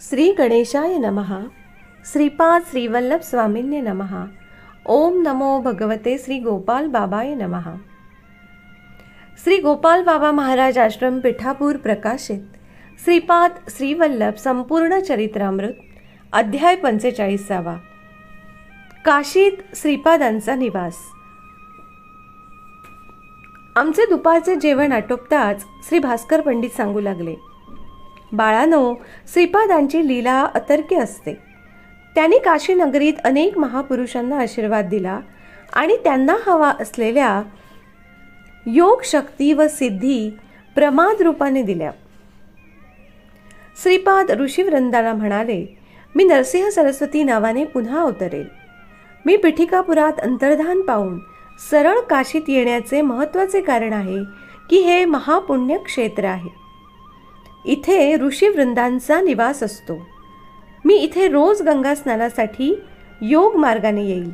श्री गणेशाय नमः. श्रीपाद श्रीवल्लभ स्वामिन्य नमः. ओम नमो भगवते श्री गोपाल बाबाय नमः. श्री गोपाल बाबा महाराज आश्रम पिठापूर प्रकाशित श्रीपाद श्रीवल्लभ संपूर्ण चरित्रामृत अध्याय 45. काशीत श्रीपादांचा निवास. आमचे दुपारचे जेवण आटोपताच श्री भास्कर पंडित सांगू लागले, बाळानो, श्रीपादांची लीला अतर्क्य असते. त्यांनी काशी नगरीत अनेक महापुरुषांना आशीर्वाद दिला आणि त्यांना हवा असलेल्या योग शक्ती व सिद्धी प्रमाद रूपाने दिल्या. श्रीपाद ऋषीवृंदाला म्हणाले, मी नरसिंह सरस्वती नावाने पुन्हा अवतरेल. मी पिठिकापुरात अंतर्धान पाहून सरळ काशीत येण्याचे महत्त्वाचे कारण आहे की हे महापुण्य क्षेत्र आहे. इथे ऋषीवृंदांचा निवास असतो. मी इथे रोज गंगा स्नानासाठी योग मार्गाने येईल.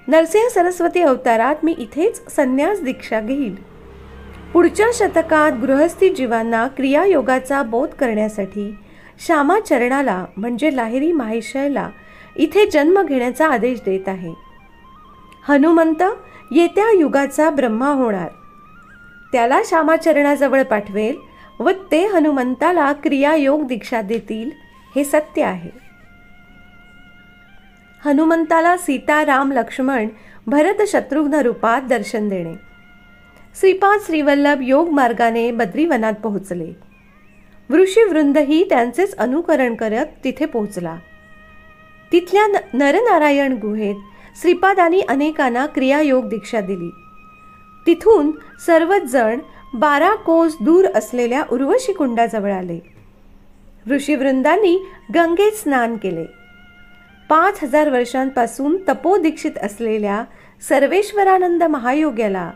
नरसिंह सरस्वती अवतारात मी इथेच संन्यास दीक्षा घेईल. पुढच्या शतकात गृहस्थी जीवांना क्रियायोगाचा बोध करण्यासाठी श्यामाचरणाला म्हणजे लाहिरी माहेश्वरला इथे जन्म घेण्याचा आदेश देत आहे. हनुमंत येत्या युगाचा ब्रह्मा होणार. त्याला श्यामाचरणाजवळ पाठवेल व ते हनुमंताला क्रियायोग दीक्षा देतील, हे सत्य आहे. हनुमंताला सीता, राम, लक्ष्मण, भरत, शत्रुघ्न रूपात दर्शन देणे. श्रीपाद श्रीवल्लभ योग मार्गाने बद्रीवनात पोहोचले. ऋषीवृंदही त्यांचेच अनुकरण करत तिथे पोहोचला. तिथल्या नरनारायण गुहेत श्रीपादांनी अनेकांना क्रियायोग दीक्षा दिली. तिथून सर्वच जण 12 कोस दूर असलेल्या उर्वशी कुंडाजवळ आले. ऋषीवृंदांनी गंगेत स्नान केले. 5000 वर्षांपासून तपोदीक्षित असलेल्या सर्वेश्वरानंद महायोग्याला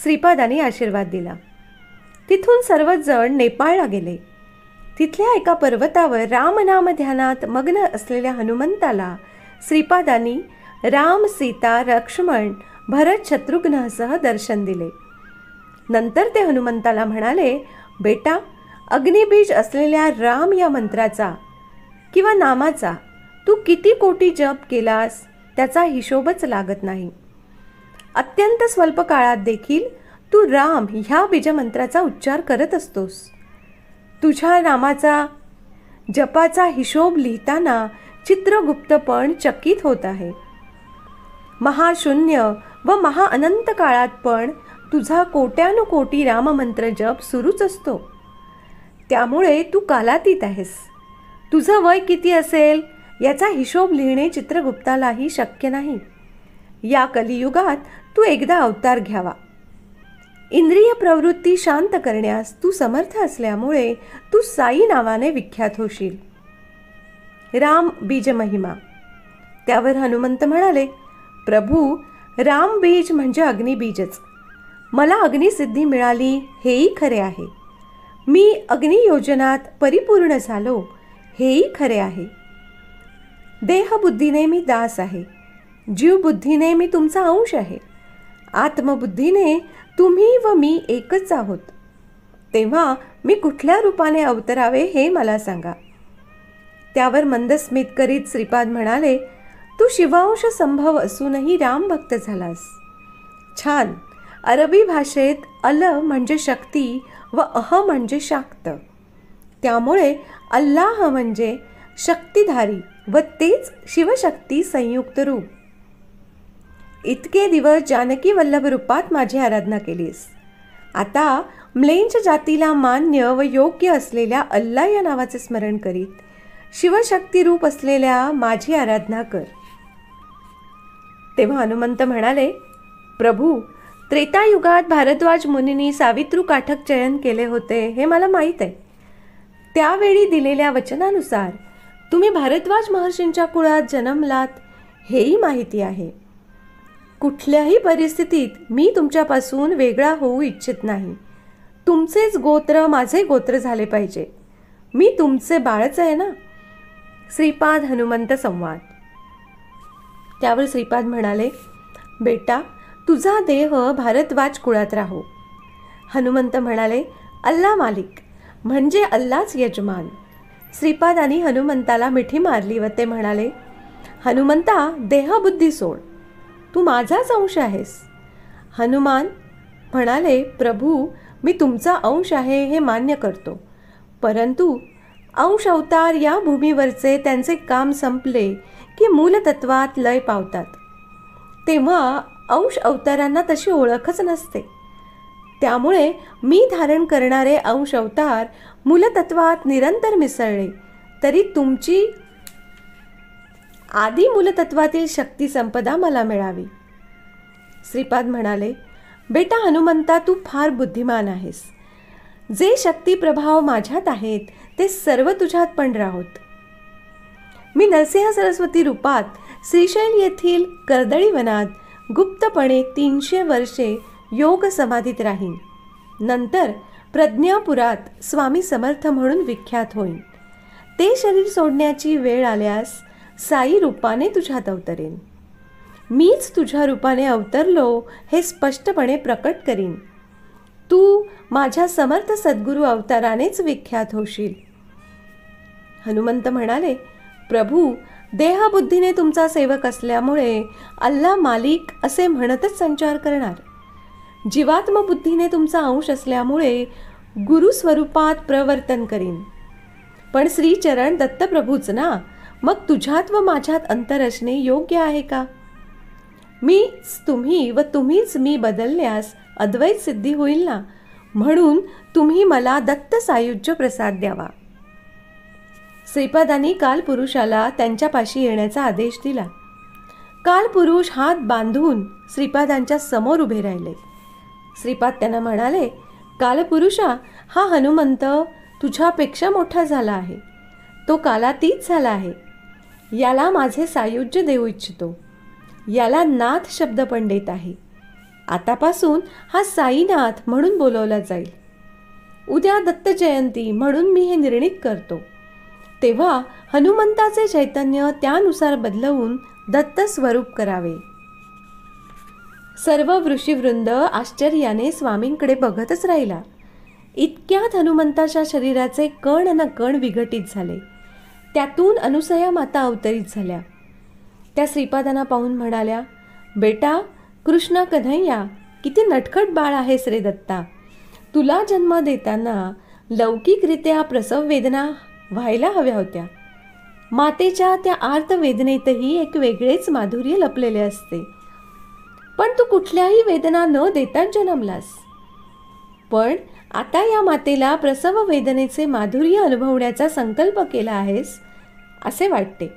श्रीपादांनी आशीर्वाद दिला. तिथून सर्वच जण नेपाळला गेले. तिथल्या एका पर्वतावर रामनाम ध्यानात मग्न असलेल्या हनुमंताला श्रीपादांनी राम, सीता, लक्ष्मण, भरत, शत्रुघ्नसह दर्शन दिले. नंतर ते हनुमंताला म्हणाले, बेटा, अग्निबीज असलेल्या राम या मंत्राचा किंवा नामाचा तू किती कोटी जप केलास त्याचा हिशोबच लागत नाही. अत्यंत स्वल्प काळात देखील तू राम ह्या बीजमंत्राचा उच्चार करत असतोस. तुझ्या नामाचा जपाचा हिशोब लिहिताना चित्रगुप्तपण चकित होत आहे. महाशून्य व महाअनंत काळात पण तुझा कोट्यानुकोटी राममंत्र जप सुरूच असतो. त्यामुळे तू कालातीत आहेस. तुझं वय किती असेल याचा हिशोब लिहिणे चित्रगुप्तालाही शक्य नाही. या कलियुगात तू एकदा अवतार घ्यावा. इंद्रिय प्रवृत्ती शांत करण्यास तू समर्थ असल्यामुळे तू साई नावाने विख्यात होशील. राम बीज महिमा. त्यावर हनुमंत म्हणाले, प्रभू, राम बीज म्हणजे अग्निबीजच. मला अग्निसिद्धी मिळाली हेही खरे आहे. मी अग्नियोजनात परिपूर्ण झालो हेही खरे आहे. देहबुद्धीने मी दास आहे. जीवबुद्धीने मी तुमचा अंश आहे. आत्मबुद्धीने तुम्ही व मी एकच आहोत. तेव्हा मी कुठल्या रूपाने अवतरावे हे मला सांगा. त्यावर मंदस्मित करीत श्रीपाद म्हणाले, तू शिवांश संभव असूनही रामभक्त झालास. छान. अरबी भाषेत अल म्हणजे शक्ती व अह म्हणजे शाक्त. त्यामुळे अल्लाह म्हणजे शक्तिधारी व तेच शिवशक्ती संयुक्त रूप. इतके दिवस जानकी वल्लभ रूपात माझी आराधना केलीस. आता म्लेंच जातीला मान्य व योग्य असलेल्या अल्लाह या नावाचे स्मरण करीत शिवशक्ती रूप असलेल्या माझी आराधना कर. तेव्हा हनुमंत म्हणाले, प्रभू, त्रेतायुगात भारद्वाज मुनींनी सावित्रू काठक चयन केले होते हे मला माहीत आहे. त्यावेळी दिलेल्या वचनानुसार तुम्ही भारद्वाज महर्षींच्या कुळात जन्मलात हेही माहिती आहे. कुठल्याही परिस्थितीत मी तुमच्यापासून वेगळा होऊ इच्छित नाही. तुमचेच गोत्र माझे गोत्र झाले पाहिजे. मी तुमचे बाळच आहे ना. श्रीपाद हनुमंत संवाद. त्यावर श्रीपाद म्हणाले, बेटा, तुझा देह भारद्वाज कुळात राहो. हनुमंत म्हणाले, अल्ला मालिक म्हणजे अल्लाच यजमान. श्रीपादांनी हनुमंताला मिठी मारली व ते म्हणाले, हनुमंता, देहबुद्धी सोड, तू माझाच अंश आहेस. हनुमान म्हणाले, प्रभू, मी तुमचा अंश आहे हे मान्य करतो, परंतु अंश अवतार या भूमीवरचे त्यांचे काम संपले की मूलतत्वात लय पावतात. तेव्हा अंश अवतारांना तशी ओळखच नसते. त्यामुळे मी धारण करणारे अंश अवतार मूलतत्वात निरंतर मिसळले तरी तुमची आदी मूलतत्वातील शक्ती संपदा मला मिळावी. श्रीपाद म्हणाले, बेटा हनुमंता, तू फार बुद्धिमान आहेस. जे शक्ती प्रभाव माझ्यात आहेत ते सर्व तुझ्यात पण राहोत. मी नरसिंह सरस्वती रूपात श्रीशैल येथील कर्दळी वनात गुप्तपणे 300 वर्षे योग समाधीत राहीन. नंतर प्रज्ञापुरात स्वामी समर्थ म्हणून विख्यात होईन. ते शरीर सोडण्याची वेळ आल्यास साई रूपाने तुझ्यात अवतरेन. मीच तुझ्या रूपाने अवतरलो हे स्पष्टपणे प्रकट करीन. तू माझ्या समर्थ सद्गुरू अवतारानेच विख्यात होशील. हनुमंत म्हणाले, प्रभू, देहबुद्धीने तुमचा सेवक असल्यामुळे अल्ला मालिक असे म्हणतच संचार करणार. जीवात्म बुद्धीने तुमचा अंश असल्यामुळे गुरुस्वरूपात प्रवर्तन करीन. पण श्रीचरण दत्तप्रभूच ना, मग तुझ्यात व माझ्यात अंतर असणे योग्य आहे का? मीच तुम्ही व तुम्हीच मी बदलल्यास अद्वैत सिद्धी होईल ना. म्हणून तुम्ही मला दत्त सायुज्य प्रसाद द्यावा. श्रीपादांनी कालपुरुषाला त्यांच्यापाशी येण्याचा आदेश दिला. कालपुरुष हात बांधून श्रीपादांच्या समोर उभे राहिले. श्रीपाद त्यांना म्हणाले, कालपुरुषा, हा हनुमंत तुझ्यापेक्षा मोठा झाला आहे. तो कालातीत झाला आहे. याला माझे सायुज्य देऊ इच्छितो. याला नाथ शब्द पण देत आहे. आतापासून हा साईनाथ म्हणून बोलवला जाईल. उद्या दत्त जयंती म्हणून मी हे निर्णित करतो. तेव्हा हनुमंताचे चैतन्य त्यानुसार बदलवून दत्त स्वरूप करावे. सर्व ऋषीवृंद आश्चर्याने स्वामींकडे बघतच राहिला. इतक्यात हनुमंताच्या शरीराचे कण न कण विघटित झाले. त्यातून अनुसया माता अवतरित झाल्या. त्या श्रीपादांना पाहून म्हणाल्या, बेटा कृष्ण कन्हैया, किती नटखट बाळ आहेस रे दत्ता. तुला जन्म देताना लौकिकरित्या प्रसव वेदना व्हायला हव्या होत्या. मातेच्या त्या आर्त वेदनेतही एक वेगळेच माधुर्य लपलेले असते. पण तू कुठल्याही वेदना न देताच जन्मलास. पण आता या मातेला प्रसव वेदनेचे माधुर्य अनुभवण्याचा संकल्प केला आहेस असे वाटते.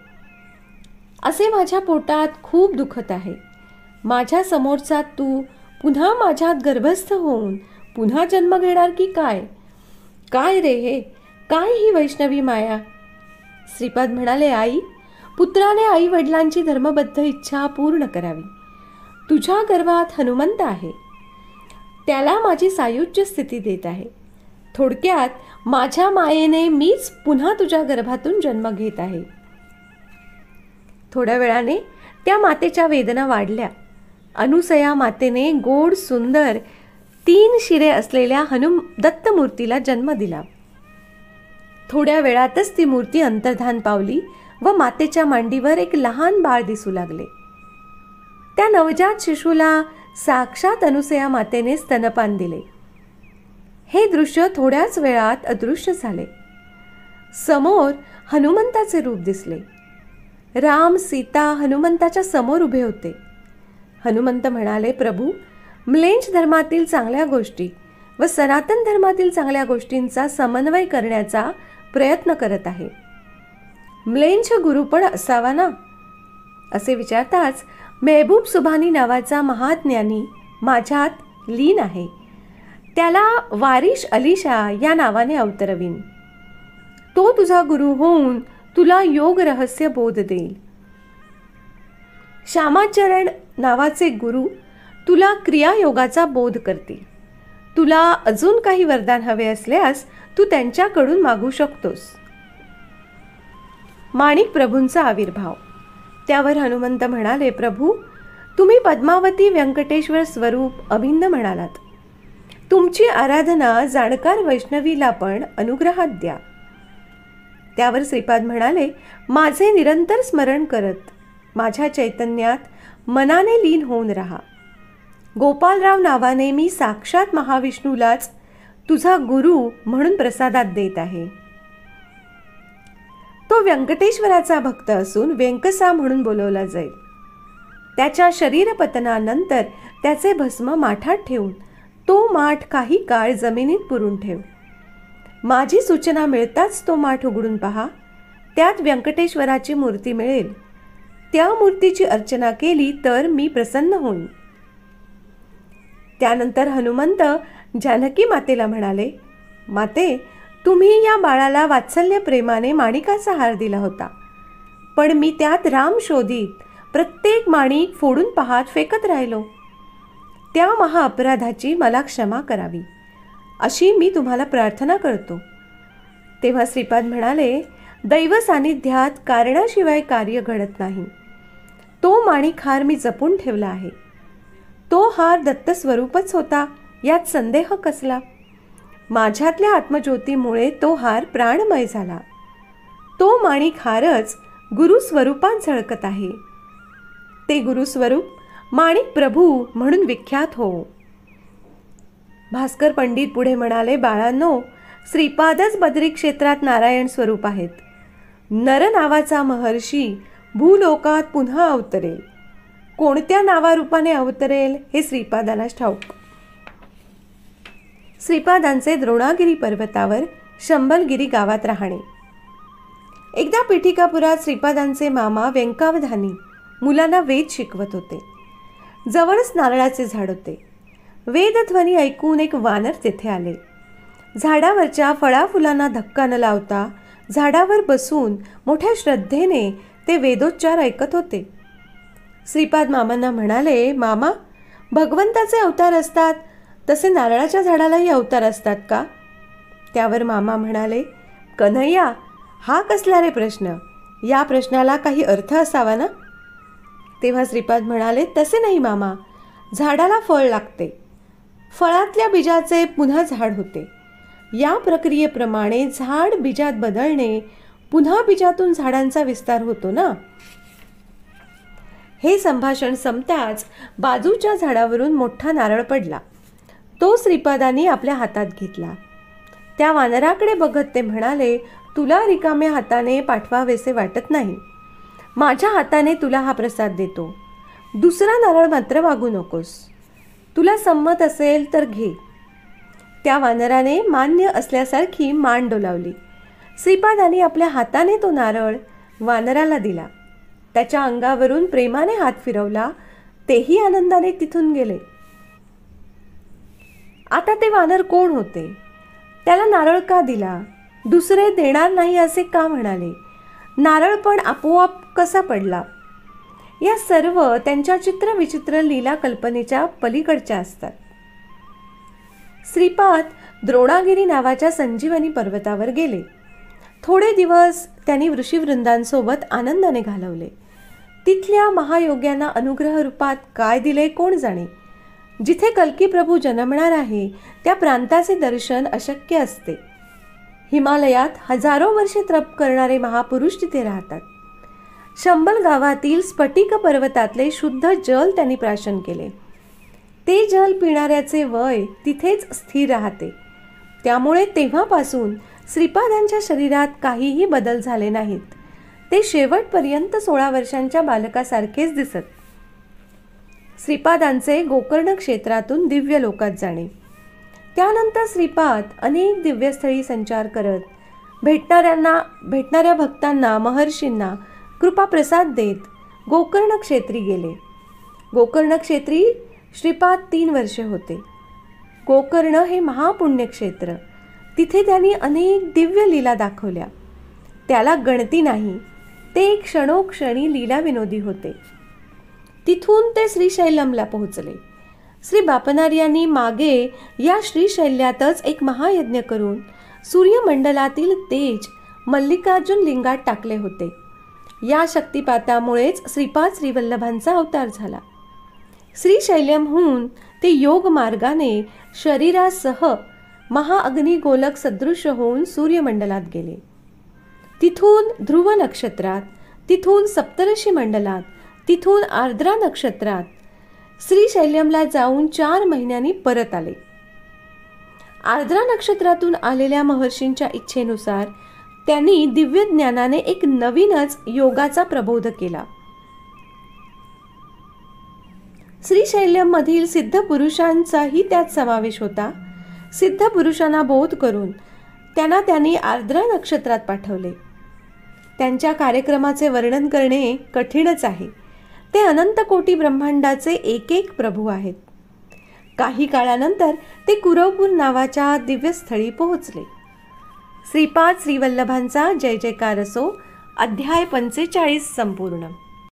असे माझ्या पोटात खूप दुखत आहे. माझ्या समोरचा तू पुन्हा माझ्यात गर्भस्थ होऊन पुन्हा जन्म घेणार की काय? काय रे हे, काय ही वैष्णवी माया? श्रीपाद म्हणाले, आई, पुत्राने आई वडिलांची धर्मबद्ध इच्छा पूर्ण करावी. तुझ्या गर्भात हनुमंत आहे. त्याला माझी सायुज्य स्थिती देत आहे. थोडक्यात माझ्या मायेने मीच पुन्हा तुझ्या गर्भातून जन्म घेत आहे. थोड्या वेळाने त्या मातेच्या वेदना वाढल्या. अनुसया मातेने गोड सुंदर 3 शिरे असलेल्या दत्तमूर्तीला जन्म दिला. थोड्या वेळातच ती मूर्ती अंतर्धान पावली व मातेच्या मांडीवर एक लहान बाळ दिसू लागले. त्या नवजात शिशूला साक्षात अनुसया मातेने स्तनपान दिले. हे दृश्य थोड्याच वेळात अदृश्य झाले. समोर हनुमंताचे रूप दिसले. राम सीता हनुमंताच्या समोर उभे होते. हनुमंत म्हणाले, प्रभू, म्लेंछ धर्मातील चांगल्या गोष्टी व सनातन धर्मातील चांगल्या गोष्टींचा समन्वय करण्याचा प्रयत्न करत आहे. म्लेंछ गुरु पण असावा ना? असे विचारताच मेहबूब सुभानी नावाचा महाज्ञानी माझ्यात लीन आहे. त्याला वारिश अलीशा या नावाने अवतरवीन. तो तुझा गुरु होऊन तुला योग रहस्य बोध देईल. श्यामाचरण नावाचे गुरु तुला क्रियायोगाचा बोध करतील. तुला अजून काही वरदान हवे असल्यास तू त्यांच्याकडून मागू शकतोस. माणिक प्रभूंचा आविर्भाव. त्यावर हनुमंत म्हणाले, प्रभू, तुम्ही पद्मावती व्यंकटेश्वर स्वरूप अभिन्न म्हणालात. तुमची आराधना जाणकार वैष्णवीला पण अनुग्रहात द्या. त्यावर श्रीपाद म्हणाले, माझे निरंतर स्मरण करत माझ्या चैतन्यात मनाने लीन होऊन राहा. गोपालराव नावाने मी साक्षात महाविष्णूलाच तुझा गुरु म्हणून प्रसादात देत आहे. तो व्यंकटेश्वराचा भक्त असून व्यंकसा म्हणून बोलवला जाईल. त्याच्या शरीरपतनानंतर त्याचे भस्म माठात ठेवून तो माठ काही काळ जमिनीत पुरून ठेव. माझी सूचना मिळताच तो माठ उघडून पहा, त्यात व्यंकटेश्वराची मूर्ती मिळेल. त्या मूर्तीची अर्चना केली तर मी प्रसन्न होईन. त्यानंतर हनुमंत जानकी मातेला म्हणाले, माते, तुम्ही या बाळाला वात्सल्य प्रेमाने माणिकाचा हार दिला होता, पण मी त्यात राम शोधित प्रत्येक माणिक फोडून पाहत फेकत राहिलो. त्या महाअपराधाची मला क्षमा करावी अशी मी तुम्हाला प्रार्थना करतो. तेव्हा श्रीपाद म्हणाले, दैव सानिध्यात कारणाशिवाय कार्य घडत नाही. तो माणिक हार मी जपून ठेवला आहे. तो हार दत्तस्वरूपच होता, यात संदेह कसला. माझ्यातल्या आत्मज्योतीमुळे तो हार प्राणमय झाला. तो माणिक हारच गुरुस्वरूपात झळकत आहे. ते गुरुस्वरूप माणिक प्रभू म्हणून विख्यात हो. भास्कर पंडित पुढे म्हणाले, बाळांनो, श्रीपादच बद्री क्षेत्रात नारायण स्वरूप आहेत. नर नावाचा महर्षी भूलोकात पुन्हा अवतरेल. कोणत्या नावारूपाने अवतरेल हे श्रीपादालाच ठाऊक. श्रीपादांचे द्रोणागिरी पर्वतावर शंबलगिरी गावात राहणे. एकदा पिठिकापुरात श्रीपादांचे मामा व्यंकावधानी मुलांना वेद शिकवत होते. जवळच नारळाचे झाड होते. वेदध्वनी ऐकून एक वानर तेथे आले. झाडावरच्या फळाफुलांना धक्का न लावता झाडावर बसून मोठ्या श्रद्धेने ते वेदोच्चार ऐकत होते. श्रीपाद मामांना म्हणाले, मामा, भगवंताचे अवतार असतात तसे नारळाच्या झाडालाही अवतार असतात का? त्यावर मामा म्हणाले, कन्हैया, हा कसला रे प्रश्न? या प्रश्नाला काही अर्थ असावा ना. तेव्हा श्रीपाद म्हणाले, तसे नाही मामा, झाडाला फळ लागते, फळातल्या बीजाचे पुन्हा झाड होते. या प्रक्रियेप्रमाणे झाड बीजात बदलणे, पुन्हा बीजातून झाडांचा विस्तार होतो ना. हे संभाषण संपताच बाजूच्या झाडावरून मोठा नारळ पडला. तो श्रीपादांनी आपल्या हातात घेतला. त्या वानराकडे बघत ते म्हणाले, तुला रिकाम्या हाताने पाठवावेसे वाटत नाही. माझ्या हाताने तुला हा प्रसाद देतो. दुसरा नारळ मात्र मागू नकोस. तुला संमत असेल तर घे. त्या वानराने मान्य असल्यासारखी मान डोलावली. श्रीपादांनी आपल्या हाताने तो नारळ वानराला दिला. त्याच्या अंगावरून प्रेमाने हात फिरवला. तेही आनंदाने तिथून गेले. आता ते वानर कोण होते? त्याला नारळ का दिला? दुसरे देणार नाही असे का म्हणाले? नारळ पण आपोआप कसा पडला? या सर्व त्यांच्या चित्रविचित्र लीला कल्पनेच्या पलीकडच्या असतात. श्रीपाद द्रोणागिरी नावाच्या संजीवनी पर्वतावर गेले. थोडे दिवस त्यांनी ऋषीवृंदांसोबत आनंदाने घालवले. तिथल्या महायोग्यांना अनुग्रह रूपात काय दिले कोण जाणे. जिथे कल्की प्रभू जन्मणार आहे त्या प्रांताचे दर्शन अशक्य असते. हिमालयात हजारो वर्षे तप करणारे महापुरुष तिथे राहतात. शंबल गावातील स्फटिक पर्वतातले शुद्ध जल त्यांनी प्राशन केले. ते जल पिणाऱ्याचे वय तिथेच स्थिर राहते. त्यामुळे तेव्हापासून श्रीपादांच्या शरीरात काहीही बदल झाले नाहीत. ते शेवटपर्यंत 16 वर्षांच्या बालकासारखेच दिसत. श्रीपादांचे गोकर्ण क्षेत्रातून दिव्य लोकात जाणे. त्यानंतर श्रीपाद अनेक दिव्यस्थळी संचार करत भेटणाऱ्या भक्तांना, महर्षींना कृपा प्रसाद देत गोकर्ण क्षेत्री गेले. गोकर्ण क्षेत्री श्रीपाद 3 वर्षे होते. गोकर्ण हे महापुण्यक्षेत्र. तिथे त्यांनी अनेक दिव्य लीला दाखवल्या. त्याला गणती नाही. ते क्षणोक्षणी लीला विनोदी होते. तिथून ते श्रीशैल्यमला पोहोचले. श्री बापनार्यांनी मागे या श्रीशैल्यातच एक महायज्ञ करून सूर्यमंडलातील तेज मल्लिकार्जुन लिंगात टाकले होते. या शक्तिपातामुळेच श्रीपाद श्रीवल्लभांचा अवतार झाला. श्रीशैल्यमहून ते योग मार्गाने शरीरासह महाअग्निगोलक सदृश होऊन सूर्यमंडलात गेले. तिथून ध्रुव नक्षत्रात, तिथून सप्तर्षी मंडलात, तिथून आर्द्रा नक्षत्रात श्रीशैल्यमला जाऊन 4 महिन्यांनी परत आले. आर्द्रा नक्षत्रातून आलेल्या महर्षींच्या इच्छेनुसार त्यांनी दिव्य ज्ञानाने एक नवीनच योगाचा प्रबोध केला. श्रीशैल्यम मधील सिद्ध पुरुषांचाही त्यात समावेश होता. सिद्ध पुरुषांना बोध करून त्यांनी आर्द्रा नक्षत्रात पाठवले. त्यांच्या कार्यक्रमाचे वर्णन करणे कठीणच आहे. ते अनंत कोटी ब्रह्मांडाचे एक प्रभू आहेत. काही काळानंतर ते कुरवपूर नावाच्या दिव्यस्थळी पोहोचले. श्रीपाद श्रीवल्लभांचा जय जयकार असो. अध्याय 45 संपूर्ण.